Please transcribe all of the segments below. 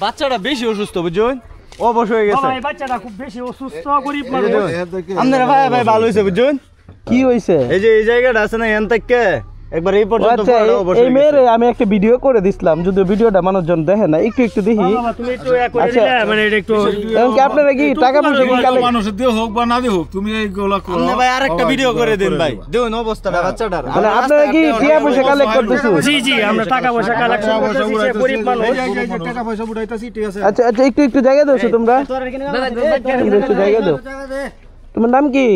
বাচ্চাটা বেশি অসুস্থ বুঝছেন অবশ হয়ে গেছে ভাই বাচ্চাটা খুব বেশি অসুস্থ গরিব মানুষ আপনারা ভাই ভাই ভালো হইছে বুঝছেন কি হইছে এই যে এই জায়গাটা আছে না এন থেকে একবার এই পর্যন্ত এই মেরে আমি একটা ভিডিও করে দিছিলাম যদি ভিডিওটা মানুষজন দেখে না একটু একটু দেখি বাবা তুমি একটু করে দিলে মানে এটা একটু এখন কি আপনারা কি টাকা পয়সা কি কালে মানুষের দিয়ে হোক বা না দিয়ে হোক তুমি এইগুলা করো আপনি ভাই আরেকটা ভিডিও করে দেন ভাই দেখুন অবস্থাটা বাচ্চাটার মানে আপনারা কি টাকা পয়সা কালেক্ট করতেছেন জি জি আমরা টাকা পয়সা কালেকশন করতেছি সে গরিব মানুষ টাকা পয়সা উঠাইতাছি ঠিক আছে আচ্ছা আচ্ছা একটু একটু জায়গা দাও তোমরা একটু জায়গা দাও তোমার নাম কি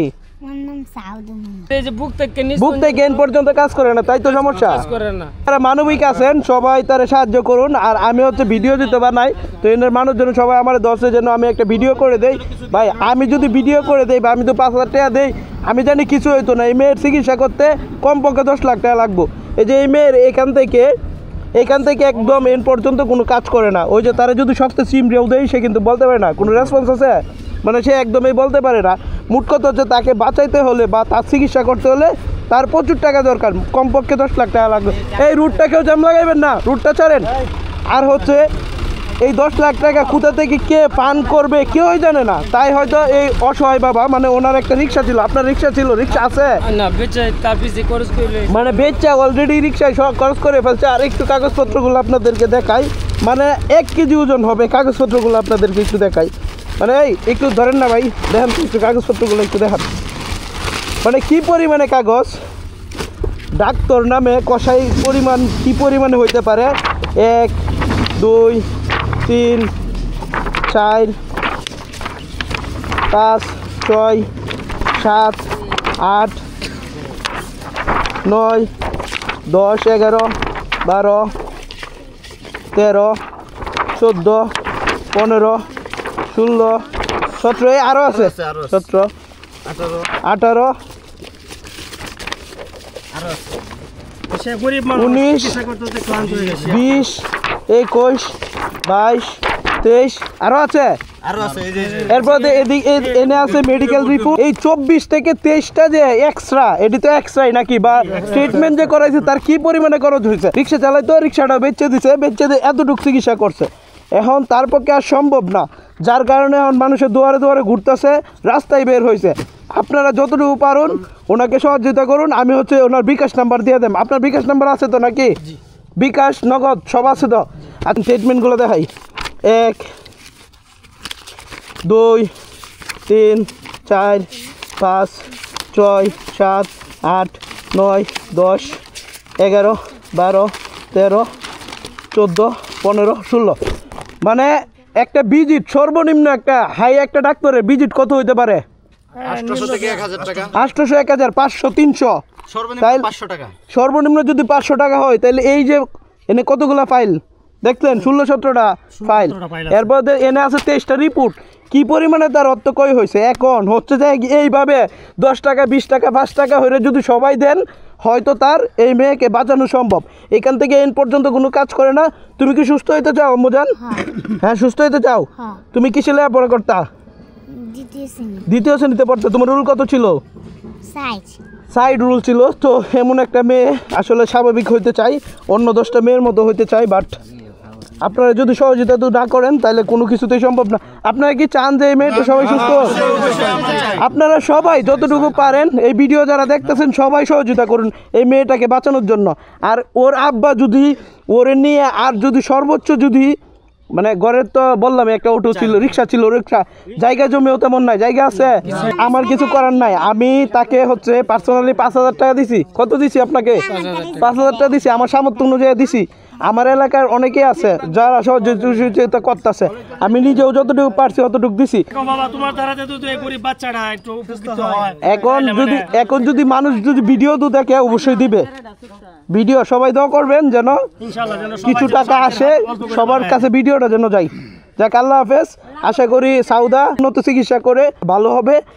এই যে বুক থেকে বুক থেকে এন পর্যন্ত কাজ করে না তাই তো সমস্যা করে না তারা মানবিক আছেন সবাই তারা সাহায্য করুন আর আমি হচ্ছে ভিডিও দিতে বানাই তো এনের মানুষজন সবাই আমার দশের জন্য আমি একটা ভিডিও করে দেই ভাই আমি যদি ভিডিও করে দেই বা আমি তো 5,000 টাকা দেই আমি জানি কিছু হইতো না এই মেয়ের চিকিৎসা করতে কমপক্ষে 10 লাখ টাকা লাগবো এই যে এই মেয়ের এখান থেকে একদম এন পর্যন্ত কোনো কাজ করে না ওই যে তারা যদি শক্ত সিম রেও দেয় সে কিন্তু বলতে পারে না কোনো রেসপন্স আছে মানে সে একদমই বলতে পারে না মোট কথা হচ্ছে তাকে বাঁচাইতে হলে বা তার চিকিৎসা করতে হলে তার প্রচুর টাকা দরকার কমপক্ষে 10 লাখ টাকা লাগবে এই রুটটা কেউ জাম লাগাইবেন না রুটটা ছাড়েন আর হচ্ছে এই 10 লাখ টাকা কোথা থেকে কে পান করবে কেউই জানে না তাই হয়তো এই অসহায় বাবা মানে ওনার একটা রিক্সা ছিল আপনার রিক্সা ছিল রিক্সা আছে না বেচে তার পিছে খরচ করলে মানে বেচা অলরেডি রিক্সায় সব খরচ করে ফেলছে আর একটু কাগজপত্রগুলো আপনাদেরকে দেখাই মানে 1 কেজি ওজন হবে কাগজপত্রগুলো আপনাদেরকে একটু দেখাই মানে এই একটু ধরেন না ভাই দেখেন একটু কাগজপত্রগুলো একটু দেখান মানে কি পরিমাণে কাগজ ডাক্তার নামে কষাই পরিমাণ কি পরিমাণে হইতে পারে 1 2 3 4 5 6 7 8 9 10 11 12 13 14 15 16 17 আরো আছে 17 18 সে গরিব মানুষ 19 চিকিৎসা করতে ক্লান্ত হয়ে গেছে 20 21 22 23 আরো আছে এরপর এনে আছে মেডিকেল রিপোর্ট এই 24 থেকে 23টা যে এক্সট্রা এটি তো এক্সট্রাই নাকি বা ট্রিটমেন্ট যে করাইছে তার কি পরিমাণে খরচ হয়েছে রিক্সা চালাইতো রিক্সাটা বেচে দিছে এতটুকু চিকিৎসা করছে এখন তার পক্ষে আর সম্ভব না যার কারণে এখন মানুষের দুয়ারে দুয়ারে ঘুরতেছে রাস্তায় বের হয়েছে আপনারা যতটুকু পারুন ওনাকে সহযোগিতা করুন আমি হচ্ছে ওনার বিকাশ নাম্বার দিয়ে দেব আপনার বিকাশ নাম্বার আছে তো নাকি বিকাশ নগদ সব আছে তো আপনি স্টেটমেন্টগুলো দেখাই 1 2 3 4 5 6 7 8 9 10 11 12 13 14 15 16 মানে একটা ভিজিট সর্বনিম্ন একটা হাই একটা ডাক্তারের ভিজিট কত হইতে পারে 800 থেকে 1000 টাকা 800 1000 500 300 সর্বনিম্ন 500 টাকা সর্বনিম্ন যদি 500 টাকা হয় তাহলে এই যে এনে কতগুলা ফাইল দেখলেন 16-17টা ফাইল এরপর এনে আছে 23টা রিপোর্ট কি পরিমাণে তার অর্থ কই হয়েছে এখন হচ্ছে যে এইভাবে 10 টাকা 20 টাকা 5 টাকা হয়ে যদি সবাই দেন হয়তো তার এই মেয়েকে বাঁচানো সম্ভব এখান থেকে এন পর্যন্ত কোনো কাজ করে না তুমি কি সুস্থ হইতে চাও আম্মুজান হ্যাঁ সুস্থ হইতে চাও তুমি কিসে লেখাপড়া করতা দ্বিতীয় শ্রেণীতে পড়তে তোমার রুল কত ছিল সাইড রুল ছিল তো এমন একটা মেয়ে আসলে স্বাভাবিক হইতে চাই অন্য 10টা মেয়ের মতো হইতে চাই বাট আপনারা যদি সহযোগিতা না করেন তাহলে কোনো কিছুতেই সম্ভব না আপনারা কি চান যে এই মেয়েটা সবাই সুস্থ আপনারা সবাই যতটুকু পারেন এই ভিডিও যারা দেখতেছেন সবাই সহযোগিতা করুন এই মেয়েটাকে বাঁচানোর জন্য আর ওর আব্বা যদি ওরে নিয়ে আর যদি সর্বোচ্চ যদি মানে ঘরের তো বললাম একটা অটো ছিল রিক্সা ছিল রিক্সা জায়গা জমিও তেমন নাই জায়গা আছে আমার কিছু করার নাই আমি তাকে হচ্ছে পার্সোনালি 5,000 টাকা দিছি কত দিছি আপনাকে 5,000 টাকা দিছি আমার সামর্থ্য অনুযায়ী দিছি আমার এলাকার অনেকেই আছে যারা সহযোগিতা করতেছে আমি নিজেও যতটুকু পারছি ততটুকু দিছি এখন যদি মানুষ যদি ভিডিও তো দেখে অবশ্যই দিবে ভিডিও সবাই দোয়া করবেন যেন কিছু টাকা আসে সবার কাছে ভিডিওটা যেন যাই যাক আল্লাহ হাফেজ আশা করি সাউদা উন্নত চিকিৎসা করে ভালো হবে